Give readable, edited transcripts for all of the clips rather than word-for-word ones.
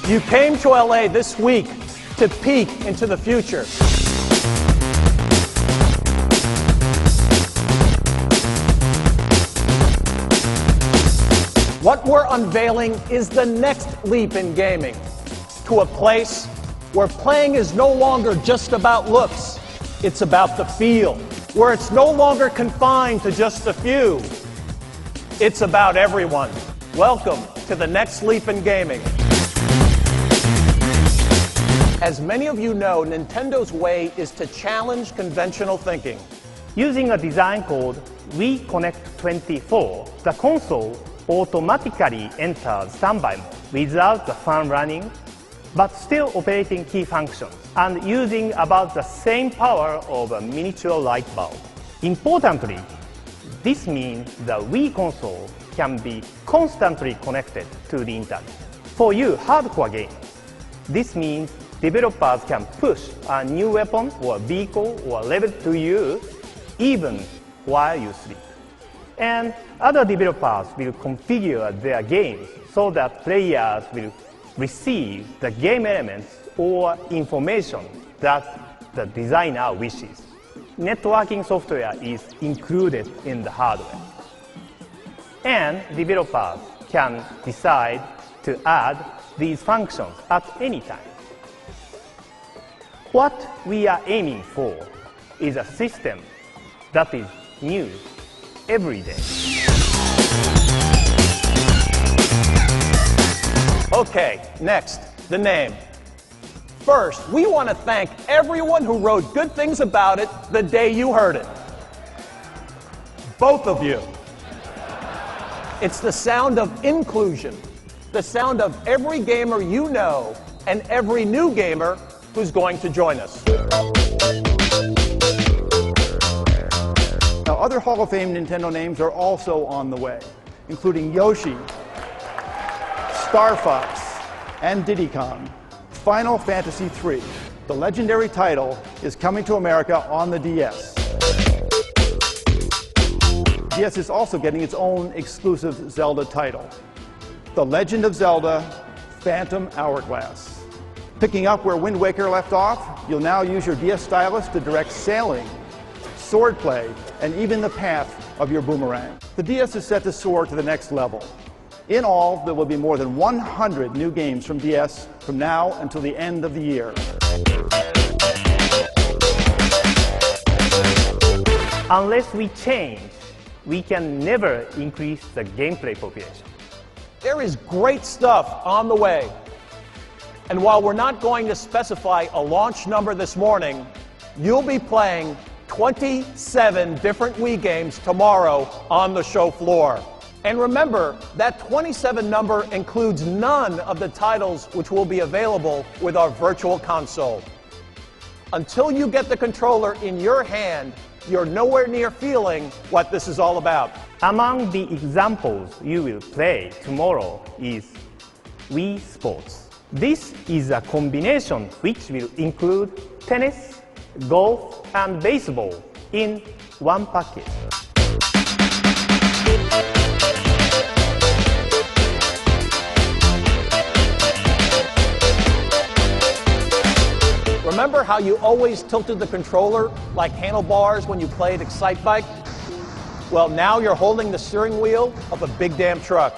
You came to LA this week to peek into the future. What we're unveiling is the next leap in gaming, to a place where playing is no longer just about looks, it's about the feel, where it's no longer confined to just a few, it's about everyone. Welcome to the next leap in gaming. As many of you know, Nintendo's way is to challenge conventional thinking. Using a design called Wii Connect 24, the console automatically enters standby mode without the fan running, but still operating key functions and using about the same power of a miniature light bulb. Importantly, this means the Wii console can be constantly connected to the internet. For you hardcore gamers, this means developers can push a new weapon or vehicle or level to you even while you sleep. And other developers will configure their games so that players will receive the game elements or information that the designer wishes. Networking software is included in the hardware. And developers can decide to add these functions at any time. What we are aiming for is a system that is new every day. Okay, next, the name. First, we want to thank everyone who wrote good things about it the day you heard it. Both of you. It's the sound of inclusion, the sound of every gamer you know and every new gamer who's going to join us. Now, other Hall of Fame Nintendo names are also on the way, including Yoshi, Star Fox, and Diddy Kong. Final Fantasy III, the legendary title, is coming to America on the DS. DS is also getting its own exclusive Zelda title, The Legend of Zelda: Phantom Hourglass. Picking up where Wind Waker left off, you'll now use your DS stylus to direct sailing, swordplay, and even the path of your boomerang. The DS is set to soar to the next level. In all, there will be more than 100 new games from DS from now until the end of the year. Unless we change, we can never increase the gameplay population. There is great stuff on the way. And while we're not going to specify a launch number this morning, you'll be playing 27 different Wii games tomorrow on the show floor. And remember, that 27 number includes none of the titles which will be available with our virtual console. Until you get the controller in your hand, you're nowhere near feeling what this is all about. Among the examples you will play tomorrow is Wii Sports. This is a combination which will include tennis, golf, and baseball in one package. Remember how you always tilted the controller like handlebars when you played Excite Bike? Well, now you're holding the steering wheel of a big damn truck.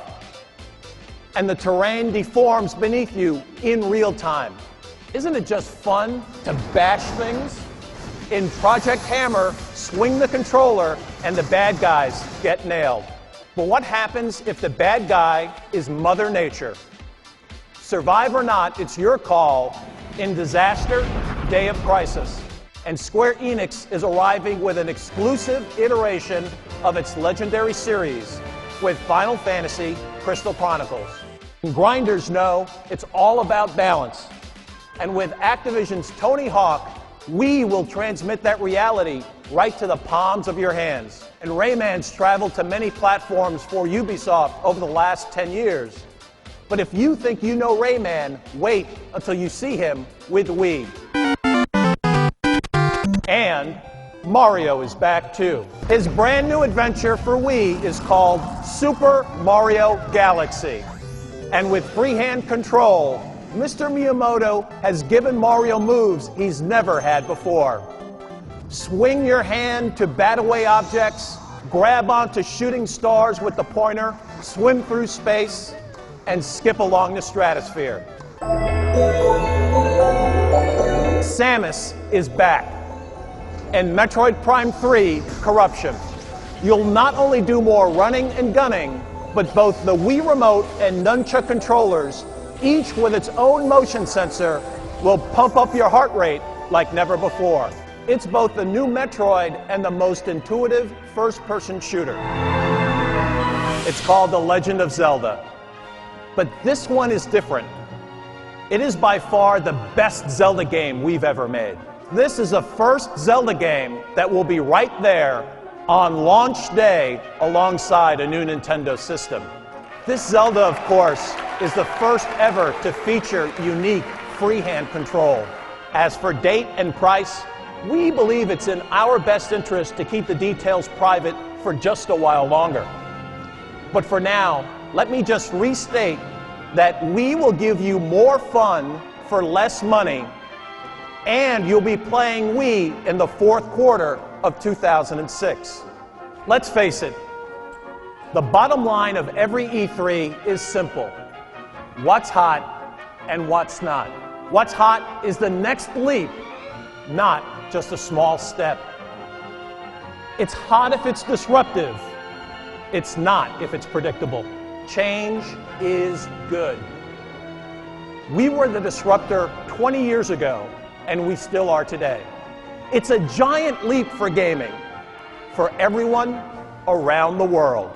And the terrain deforms beneath you in real time. Isn't it just fun to bash things? In Project Hammer, swing the controller and the bad guys get nailed. But what happens if the bad guy is Mother Nature? Survive or not, it's your call in Disaster, Day of Crisis. And Square Enix is arriving with an exclusive iteration of its legendary series with Final Fantasy Crystal Chronicles. And grinders know it's all about balance. And with Activision's Tony Hawk, we will transmit that reality right to the palms of your hands. And Rayman's traveled to many platforms for Ubisoft over the last 10 years. But if you think you know Rayman, wait until you see him with Wii. And Mario is back too. His brand new adventure for Wii is called Super Mario Galaxy. And with freehand control, Mr. Miyamoto has given Mario moves he's never had before. Swing your hand to bat away objects, grab onto shooting stars with the pointer, swim through space, and skip along the stratosphere. Samus is back. And Metroid Prime 3 Corruption. You'll not only do more running and gunning, but both the Wii Remote and Nunchuk controllers, each with its own motion sensor, will pump up your heart rate like never before. It's both the new Metroid and the most intuitive first-person shooter. It's called The Legend of Zelda. But this one is different. It is by far the best Zelda game we've ever made. This is the first Zelda game that will be right there on launch day alongside a new Nintendo system. This Zelda, of course, is the first ever to feature unique freehand control. As for date and price, we believe it's in our best interest to keep the details private for just a while longer. But for now, let me just restate that we will give you more fun for less money, and you'll be playing Wii in the fourth quarter of 2006. Let's face it, the bottom line of every E3 is simple. What's hot and what's not? What's hot is the next leap, not just a small step. It's hot if it's disruptive. It's not if it's predictable. Change is good. We were the disruptor 20 years ago, and we still are today. It's a giant leap for gaming, for everyone around the world.